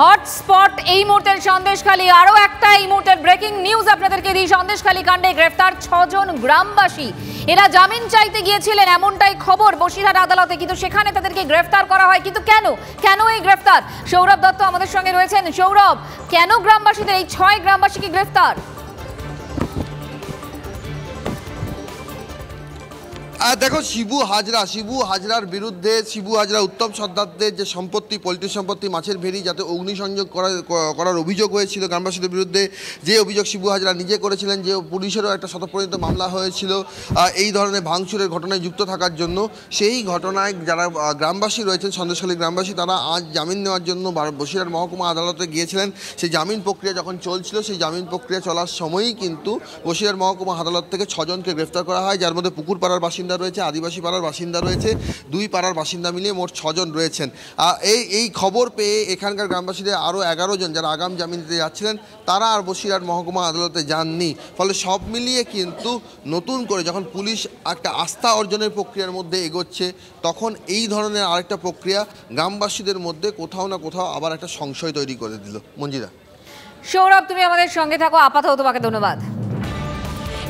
Hotspot এই মুহূর্তের সন্দেশখালী। আরও একটা এই মুহূর্তের ব্রেকিং নিউজ আপনাদেরকে দিই। সন্দেশখালী কাণ্ডে গ্রেফতার 6 জন গ্রামবাসী। এরা জামিন চাইতে গিয়েছিলেন এমনটাই খবর বসিরহাট আদালতে, কিন্তু সেখানে তাদেরকে গ্রেফতার করা হয়। কিন্তু কেন এই গ্রেফতার? সৌরভ দত্ত আমাদের সঙ্গে রয়েছেন। সৌরভ, কেন গ্রামবাসীদের এই 6 গ্রামবাসীকে গ্রেফতার? দেখো, শিবু হাজরার বিরুদ্ধে শিবু হাজরা উত্তম সর্দারদের যে সম্পত্তি, পোল্ট্রি সম্পত্তি, মাছের ভেড়ি যাতে অগ্নিসংযোগ করার অভিযোগ হয়েছিল গ্রামবাসীদের বিরুদ্ধে, যে অভিযোগ শিবু হাজরা নিজে করেছিলেন, যে পুলিশেরও একটা শতপ্রণীত মামলা হয়েছিল এই ধরনের ভাঙচুরের ঘটনায় যুক্ত থাকার জন্য, সেই ঘটনায় যারা গ্রামবাসী রয়েছেন, সন্দেশখালী গ্রামবাসী, তারা আজ জামিন নেওয়ার জন্য বসিরহাট মহকুমা আদালতে গিয়েছিলেন। সেই জামিন প্রক্রিয়া যখন চলছিল, সেই জামিন প্রক্রিয়া চলার সময়ই কিন্তু বসিরহাট মহকুমা আদালত থেকে 6 জনকে গ্রেফতার করা হয়, যার মধ্যে পুকুর পাড়ার বাসিন্দা রয়েছে, আদিবাসী পাড়ার বাসিন্দা রয়েছে, 2 পাড়ার বাসিন্দা মিলিয়ে মোট 6 জন রয়েছেন। এই খবর পেয়ে এখানকার গ্রামবাসীদের আরও 11 জন যারা আগাম জামিন দিতে যাচ্ছিলেন, তারা আর বসিরহাট মহকুমা আদালতে যাননি। ফলে সব মিলিয়ে কিন্তু নতুন করে যখন পুলিশ একটা আস্থা অর্জনের প্রক্রিয়ার মধ্যে এগোচ্ছে, তখন এই ধরনের আরেকটা প্রক্রিয়া গ্রামবাসীদের মধ্যে কোথাও না কোথাও আবার একটা সংশয় তৈরি করে দিল। মঞ্জিরা। সৌরভ, তুমি আমাদের সঙ্গে থাকো, আপাতত তোমাকে ধন্যবাদ।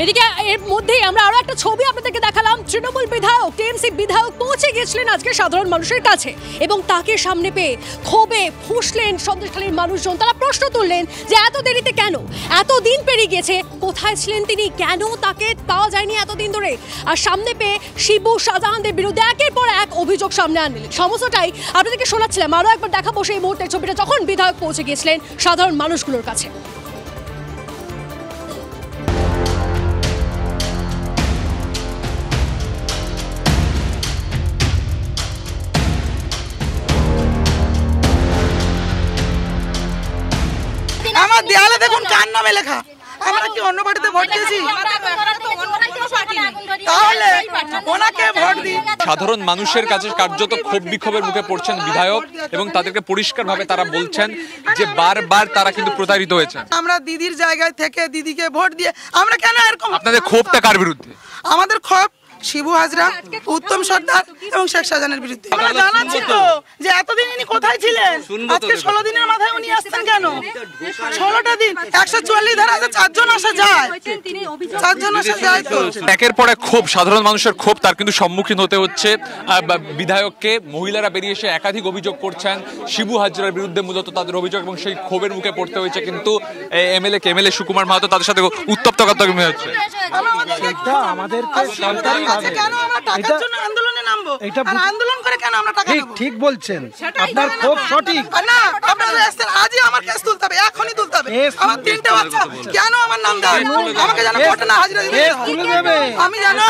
এদিকে এর মধ্যেই আমরা আরো একটা ছবি আপনাদেরকে দেখালাম। তৃণমূল বিধায়ক, টিএমসি বিধায়ক পৌঁছে গিয়েছিলেন আজকে সাধারণ মানুষের কাছে, এবং তাকে সামনে পেয়ে ক্ষোভে ফুঁসলেন সন্দেশখালীর মানুষজন। তারা প্রশ্ন তুললেন যে এত দেরিতে কেন, এত দিন পেরিয়ে গেছে, কোথায় ছিলেন তিনি, কেন তাকে পাওয়া যায়নি এতদিন ধরে। আর সামনে পেয়ে শিবু শাহজাহানদের বিরুদ্ধে একের পর এক অভিযোগ সামনে আনলেন। সমস্তটাই আপনাদেরকে শোনাচ্ছিলাম। আরো একবার দেখাবো সেই মুহূর্তের ছবিটা, যখন বিধায়ক পৌঁছে গিয়েছিলেন সাধারণ মানুষগুলোর কাছে। আমার দেয়ালে দেখুন কার নামে লেখা। আমরা কি অন্য পার্টিতে ভোট দিয়েছি? তাহলে ওনাকে ভোট দিই। সাধারণ মানুষের কাছে কার্যত ক্ষোভ বিক্ষোভের মুখে পড়ছেন বিধায়ক, এবং তাদেরকে পরিষ্কারভাবে তারা বলছেন যে বারবার তারা কিন্তু প্রতারিত হয়েছে। আমরা দিদির জায়গায় থেকে দিদিকে ভোট দিয়ে আমরা কেন এরকম? আপনাদের ক্ষোভটা কার বিরুদ্ধে? আমাদের ক্ষোভ শিবু হাজরা, উত্তম সর্দার এবং শেখ শাহজাহানের বিরুদ্ধে। আমরা জানাচ্ছি তো যে এতদিন ইনি কোথায় ছিলেন। আজকে 16 দিনের মাথায় উনি আসছেন কেন? 16টা দিন 144 ধারা 4 জন আসা যায়, 4 জন আসা যায়। তো একের পর এক ক্ষোভ, সাধারণ মানুষের ক্ষোভ, তার কিন্তু সম্মুখীন হতে হচ্ছে বিধায়ককে। মহিলারা বেরিয়ে এসে একাধিক অভিযোগ করছেন শিবু হাজরার বিরুদ্ধে, মূলত তাদের অভিযোগ, এবং সেই ক্ষোভের মুখে পড়তে হয়েছে কিন্তু এমএলএ সুকুমার মাহাতো। তাদের সাথে উত্তপ্ত কথা হচ্ছে। কেন আমরা টাকার জন্য আন্দোলনে নামবো? আর আন্দোলন করে কেন আমরা টাকা নেব? ঠিক বলছেন, আপনার খুব সঠিক। না, আপনারা আসছেন আজই আমার কেস তুলতে হবে, এখনই তুলতে হবে। আমার 3টে বাচ্চা, কেন আমার নাম দেন? আমাকে জানো কোর্টে না হাজিরা দিবে? আমি জানো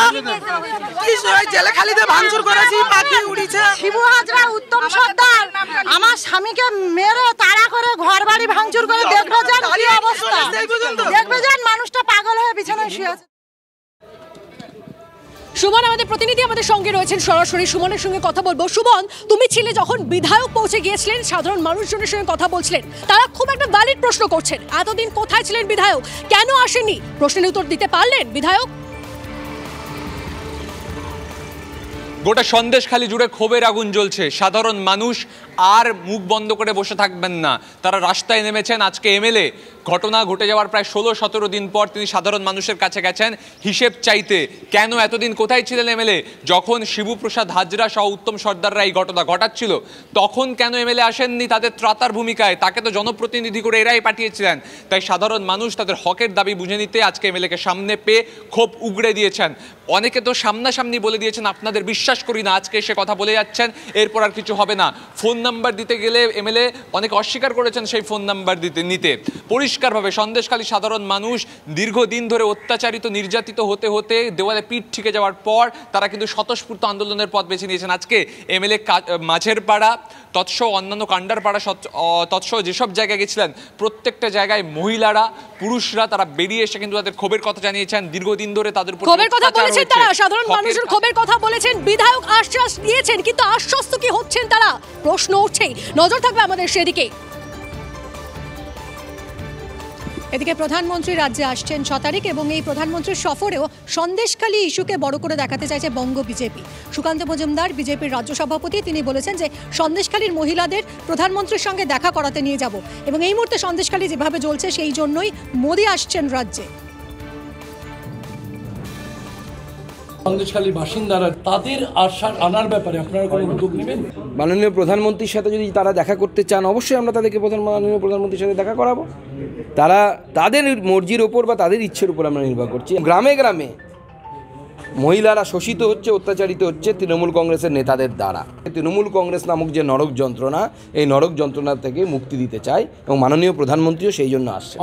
কি জেলে খালিতে ভাঙচুর করেছি, পাখি উড়িছে। শিবু হাজরা, উত্তম সর্দার আমার স্বামীকে মেরে তাড়া করে ঘর বাড়ি ভাঙচুর করে, দেখবে যান কি অবস্থা, দেখবে যান মানুষটা পাগল হয়ে বিছানায় শুয়ে আছে। সুমন আমাদের প্রতিনিধি আমাদের সঙ্গে রয়েছেন, সরাসরি সুমনের সঙ্গে কথা বলবো। সুমন, তুমি ছিলে যখন বিধায়ক পৌঁছে গিয়েছিলেন, সাধারণ মানুষজনের সঙ্গে কথা বলছিলেন, তারা খুব একটা ভ্যালিড প্রশ্ন করছেন, এতদিন কোথায় ছিলেন বিধায়ক, কেন আসেনি? প্রশ্নের উত্তর দিতে পারলেন বিধায়ক? গোটা সন্দেশখালী জুড়ে ক্ষোভের আগুন জ্বলছে। সাধারণ মানুষ আর মুখ বন্ধ করে বসে থাকবেন না, তারা রাস্তায় নেমেছেন। আজকে এমএলএ ঘটনা ঘটে যাওয়ার প্রায় 16-17 দিন পর তিনি সাধারণ মানুষের কাছে গেছেন হিসেব চাইতে। কেন এতদিন কোথায় ছিলেন এমএলএ? যখন শিবুপ্রসাদ হাজরা সহ উত্তম সর্দাররা এই ঘটনা ঘটাচ্ছিল, তখন কেন এমএলএ আসেননি তাদের ত্রাতার ভূমিকায়? তাকে তো জনপ্রতিনিধি করে এরাই পাঠিয়েছিলেন। তাই সাধারণ মানুষ তাদের হকের দাবি বুঝে নিতে আজকে এমএলএকে সামনে পেয়ে ক্ষোভ উগড়ে দিয়েছেন। অনেকে তো সামনাসামনি বলে দিয়েছেন আপনাদের বিশ্বাস করি না, আজকে এসে কথা বলে যাচ্ছেন, এরপর আর কিছু হবে না। ফোন নাম্বার দিতে গেলে এমএলএ অনেকে অস্বীকার করেছেন সেই ফোন নাম্বার নিতে। পরিষ্কারভাবে সন্দেশখালী সাধারণ মানুষ দীর্ঘদিন ধরে অত্যাচারিত, নির্যাতিত হতে হতে দেওয়ালে পিঠ ঠেকে যাওয়ার পর তারা কিন্তু স্বতঃস্ফূর্ত আন্দোলনের পথ বেছে নিয়েছেন। আজকে এমএলএ মাঝের পাড়া তৎসহ অন্যান্য কান্ডার পাড়া তৎসহ যেসব জায়গায় গেছিলেন, প্রত্যেকটা জায়গায় মহিলারা, পুরুষরা তারা বেরিয়ে এসে কিন্তু তাদের ক্ষোভের কথা জানিয়েছেন। দীর্ঘদিন ধরে তাদের উপর ক্ষোভের কথা বলেছেন তারা, সাধারণ মানুষের ক্ষোভের কথা বলেছেন। বিধায়ক আশ্বাস দিয়েছেন, কিন্তু আশ্বস্ত কি হচ্ছেন তারা? প্রশ্ন উঠছেই, নজর থাকবে আমাদের সেদিকে। এদিকে প্রধানমন্ত্রী রাজ্যে আসছেন 6 তারিখ এবং এই প্রধানমন্ত্রীর সফরেও সন্দেশখালী ইস্যুকে বড় করে দেখাতে চাইছে বঙ্গ বিজেপি। সুকান্ত মজুমদার বিজেপির রাজ্য সভাপতি, তিনি বলেছেন যে সন্দেশখালীর মহিলাদের প্রধানমন্ত্রীর সঙ্গে দেখা করাতে নিয়ে যাব এবং এই মুহূর্তে সন্দেশখালী যেভাবে জ্বলছে সেই জন্যই মোদি আসছেন রাজ্যে। সন্দেশখালীর বাসিন্দারা তাদের আনার ব্যাপারে আপনারা কোনো উদ্যোগ নেবেন? মাননীয় প্রধানমন্ত্রীর সাথে যদি তারা দেখা করতে চান, অবশ্যই আমরা তাদেরকে মাননীয় প্রধানমন্ত্রীর সাথে দেখা করাবো। তারা তাদের মর্জির ওপর বা তাদের ইচ্ছের উপর আমরা নির্ভর করছি। গ্রামে গ্রামে মহিলারা শোষিত হচ্ছে, অত্যাচারিত হচ্ছে তৃণমূল কংগ্রেসের নেতাদের দ্বারা। তৃণমূল কংগ্রেস নামক যে নরক যন্ত্রণা, এই নরক যন্ত্রণা থেকে মুক্তি দিতে চায় এবং মাননীয় প্রধানমন্ত্রীও সেই জন্য আসছে।